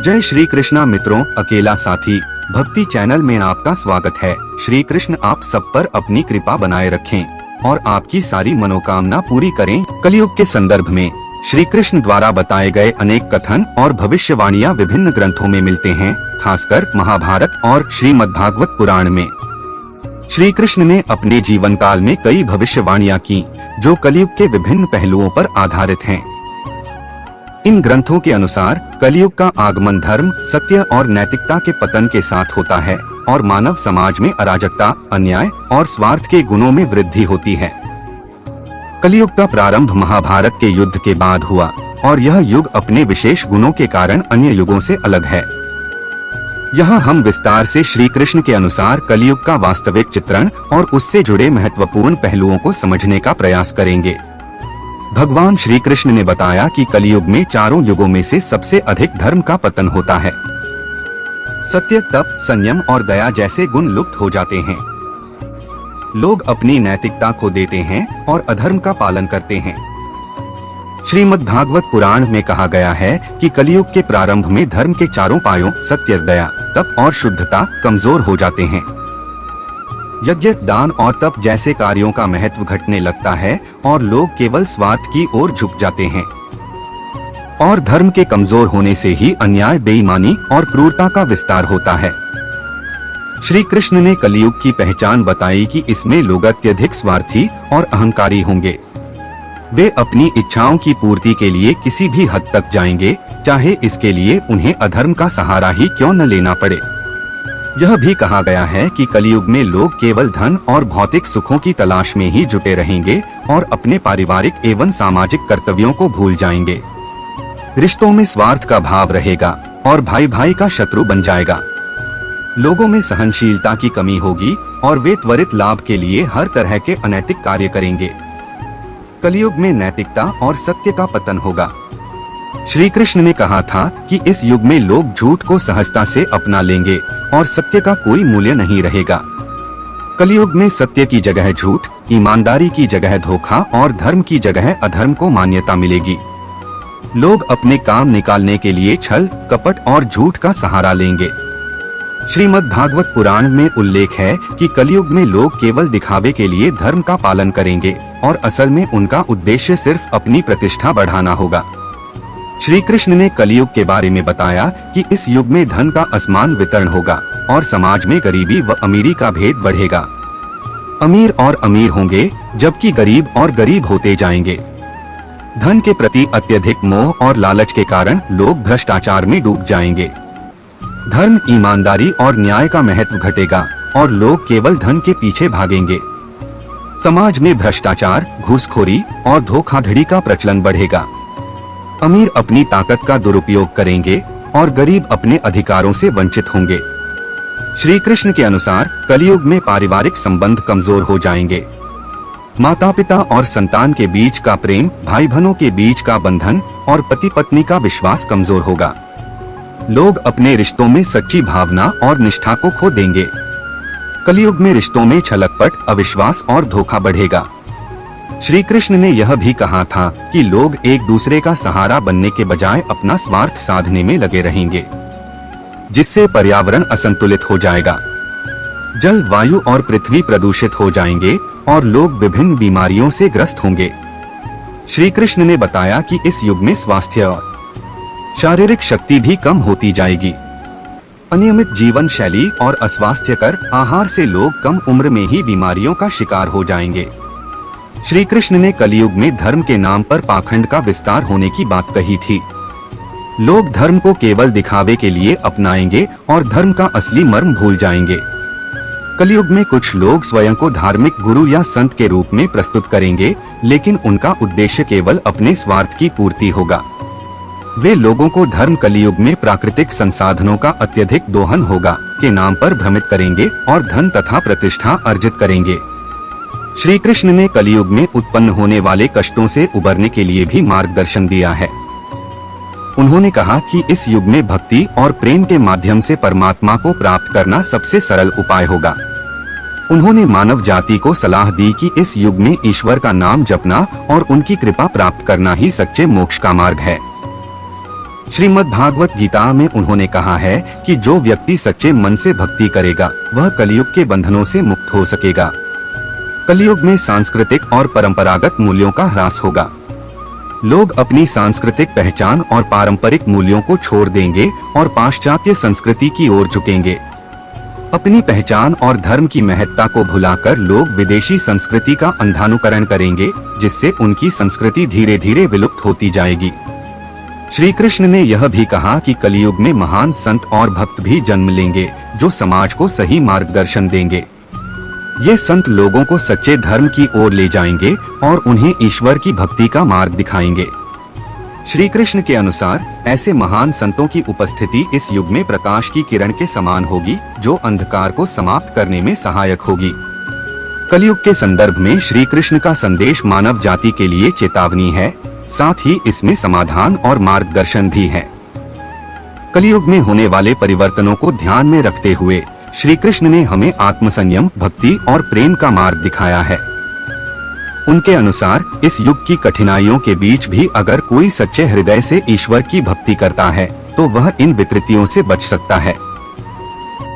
जय श्री कृष्णा मित्रों, अकेला साथी भक्ति चैनल में आपका स्वागत है। श्री कृष्ण आप सब पर अपनी कृपा बनाए रखें और आपकी सारी मनोकामना पूरी करें। कलयुग के संदर्भ में श्री कृष्ण द्वारा बताए गए अनेक कथन और भविष्यवाणियां विभिन्न ग्रंथों में मिलते हैं, खासकर महाभारत और श्रीमद्भागवत पुराण में। श्री कृष्ण ने अपने जीवन काल में कई भविष्यवाणियां की जो कलयुग के विभिन्न पहलुओं पर आधारित हैं। इन ग्रंथों के अनुसार कलयुग का आगमन धर्म, सत्य और नैतिकता के पतन के साथ होता है और मानव समाज में अराजकता, अन्याय और स्वार्थ के गुणों में वृद्धि होती है। कलयुग का प्रारंभ महाभारत के युद्ध के बाद हुआ और यह युग अपने विशेष गुणों के कारण अन्य युगों से अलग है। यहाँ हम विस्तार से श्री कृष्ण के अनुसार कलयुग का वास्तविक चित्रण और उससे जुड़े महत्वपूर्ण पहलुओं को समझने का प्रयास करेंगे। भगवान श्री कृष्ण ने बताया कि कलयुग में चारों युगों में से सबसे अधिक धर्म का पतन होता है। सत्य, तप, संयम और दया जैसे गुण लुप्त हो जाते हैं। लोग अपनी नैतिकता खो देते हैं और अधर्म का पालन करते हैं। श्रीमद्भागवत पुराण में कहा गया है कि कलयुग के प्रारंभ में धर्म के चारों पायों सत्य, दया, तप और शुद्धता कमजोर हो जाते हैं। यज्ञ, दान और तप जैसे कार्यों का महत्व घटने लगता है और लोग केवल स्वार्थ की ओर झुक जाते हैं। और धर्म के कमजोर होने से ही अन्याय, बेईमानी और क्रूरता का विस्तार होता है। श्री कृष्ण ने कलयुग की पहचान बताई कि इसमें लोग अत्यधिक स्वार्थी और अहंकारी होंगे। वे अपनी इच्छाओं की पूर्ति के लिए किसी भी हद तक जाएंगे, चाहे इसके लिए उन्हें अधर्म का सहारा ही क्यों न लेना पड़े। यह भी कहा गया है कि कलयुग में लोग केवल धन और भौतिक सुखों की तलाश में ही जुटे रहेंगे और अपने पारिवारिक एवं सामाजिक कर्तव्यों को भूल जाएंगे। रिश्तों में स्वार्थ का भाव रहेगा और भाई भाई का शत्रु बन जाएगा। लोगों में सहनशीलता की कमी होगी और वे त्वरित लाभ के लिए हर तरह के अनैतिक कार्य करेंगे। कलयुग में नैतिकता और सत्य का पतन होगा। श्री कृष्ण ने कहा था कि इस युग में लोग झूठ को सहजता से अपना लेंगे और सत्य का कोई मूल्य नहीं रहेगा। कलयुग में सत्य की जगह झूठ, ईमानदारी की जगह धोखा और धर्म की जगह अधर्म को मान्यता मिलेगी। लोग अपने काम निकालने के लिए छल, कपट और झूठ का सहारा लेंगे। श्रीमद्भागवत पुराण में उल्लेख है कि कलयुग में लोग केवल दिखावे के लिए धर्म का पालन करेंगे और असल में उनका उद्देश्य सिर्फ अपनी प्रतिष्ठा बढ़ाना होगा। श्री कृष्ण ने कलयुग के बारे में बताया कि इस युग में धन का असमान वितरण होगा और समाज में गरीबी व अमीरी का भेद बढ़ेगा। अमीर और अमीर होंगे जबकि गरीब और गरीब होते जाएंगे। धन के प्रति अत्यधिक मोह और लालच के कारण लोग भ्रष्टाचार में डूब जाएंगे। धर्म, ईमानदारी और न्याय का महत्व घटेगा और लोग केवल धन के पीछे भागेंगे। समाज में भ्रष्टाचार, घूसखोरी और धोखाधड़ी का प्रचलन बढ़ेगा। अमीर अपनी ताकत का दुरुपयोग करेंगे और गरीब अपने अधिकारों से वंचित होंगे। श्री कृष्ण के अनुसार कलयुग में पारिवारिक संबंध कमजोर हो जाएंगे। माता पिता और संतान के बीच का प्रेम, भाई बहनों के बीच का बंधन और पति पत्नी का विश्वास कमजोर होगा। लोग अपने रिश्तों में सच्ची भावना और निष्ठा को खो देंगे। कलयुग में रिश्तों में छलकपट, अविश्वास और धोखा बढ़ेगा। श्री कृष्ण ने यह भी कहा था कि लोग एक दूसरे का सहारा बनने के बजाय अपना स्वार्थ साधने में लगे रहेंगे, जिससे पर्यावरण असंतुलित हो जाएगा। जल, वायु और पृथ्वी प्रदूषित हो जाएंगे और लोग विभिन्न बीमारियों से ग्रस्त होंगे। श्री कृष्ण ने बताया कि इस युग में स्वास्थ्य और शारीरिक शक्ति भी कम होती जाएगी। अनियमित जीवन शैली और अस्वास्थ्यकर आहार से लोग कम उम्र में ही बीमारियों का शिकार हो जाएंगे। श्री कृष्ण ने कलयुग में धर्म के नाम पर पाखंड का विस्तार होने की बात कही थी। लोग धर्म को केवल दिखावे के लिए अपनाएंगे और धर्म का असली मर्म भूल जाएंगे। कलयुग में कुछ लोग स्वयं को धार्मिक गुरु या संत के रूप में प्रस्तुत करेंगे, लेकिन उनका उद्देश्य केवल अपने स्वार्थ की पूर्ति होगा। वे लोगों को धर्म, कलयुग में प्राकृतिक संसाधनों का अत्यधिक दोहन होगा के नाम पर भ्रमित करेंगे और धन तथा प्रतिष्ठा अर्जित करेंगे। श्री कृष्ण ने कलयुग में उत्पन्न होने वाले कष्टों से उबरने के लिए भी मार्गदर्शन दिया है। उन्होंने कहा कि इस युग में भक्ति और प्रेम के माध्यम से परमात्मा को प्राप्त करना सबसे सरल उपाय होगा। उन्होंने मानव जाति को सलाह दी कि इस युग में ईश्वर का नाम जपना और उनकी कृपा प्राप्त करना ही सच्चे मोक्ष का मार्ग है। श्रीमद् भागवत गीता में उन्होंने कहा है कि जो व्यक्ति सच्चे मन से भक्ति करेगा वह कलयुग के बंधनों से मुक्त हो सकेगा। कलयुग में सांस्कृतिक और परंपरागत मूल्यों का ह्रास होगा। लोग अपनी सांस्कृतिक पहचान और पारंपरिक मूल्यों को छोड़ देंगे और पाश्चात्य संस्कृति की ओर झुकेंगे। अपनी पहचान और धर्म की महत्ता को भुलाकर लोग विदेशी संस्कृति का अंधानुकरण करेंगे, जिससे उनकी संस्कृति धीरे धीरे विलुप्त होती जाएगी। श्री कृष्ण ने यह भी कहा कि कलयुग में महान संत और भक्त भी जन्म लेंगे, जो समाज को सही मार्गदर्शन देंगे। ये संत लोगों को सच्चे धर्म की ओर ले जाएंगे और उन्हें ईश्वर की भक्ति का मार्ग दिखाएंगे। श्री कृष्ण के अनुसार ऐसे महान संतों की उपस्थिति इस युग में प्रकाश की किरण के समान होगी, जो अंधकार को समाप्त करने में सहायक होगी। कलयुग के संदर्भ में श्री कृष्ण का संदेश मानव जाति के लिए चेतावनी है, साथ ही इसमें समाधान और मार्गदर्शन भी है। कलयुग में होने वाले परिवर्तनों को ध्यान में रखते हुए श्री कृष्ण ने हमें आत्मसंयम, भक्ति और प्रेम का मार्ग दिखाया है। उनके अनुसार इस युग की कठिनाइयों के बीच भी अगर कोई सच्चे हृदय से ईश्वर की भक्ति करता है तो वह इन विकृतियों से बच सकता है।